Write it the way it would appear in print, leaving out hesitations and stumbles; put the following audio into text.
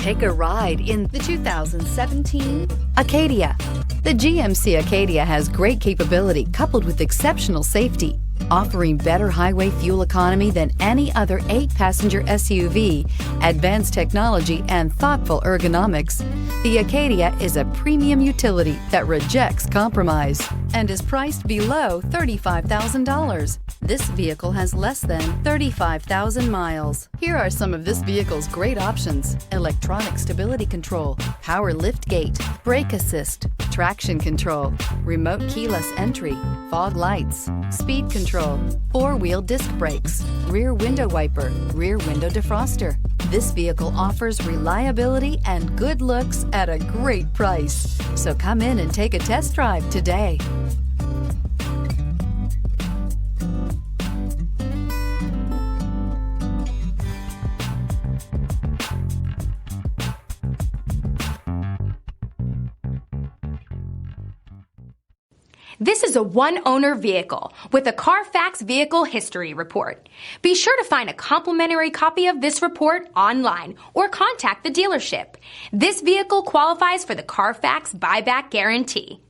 Take a ride in the 2017 Acadia. The GMC Acadia has great capability coupled with exceptional safety, offering better highway fuel economy than any other 8-passenger SUV, advanced technology, and thoughtful ergonomics. The Acadia is a premium utility that rejects compromise and is priced below $35,000. This vehicle has less than 35,000 miles. Here are some of this vehicle's great options: electronic stability control, power liftgate, brake assist, traction control, remote keyless entry, fog lights, speed control, 4-wheel disc brakes, rear window wiper, rear window defroster. This vehicle offers reliability and good looks at a great price. So come in and take a test drive today. This is a one-owner vehicle with a Carfax Vehicle History Report. Be sure to find a complimentary copy of this report online or contact the dealership. This vehicle qualifies for the Carfax Buyback Guarantee.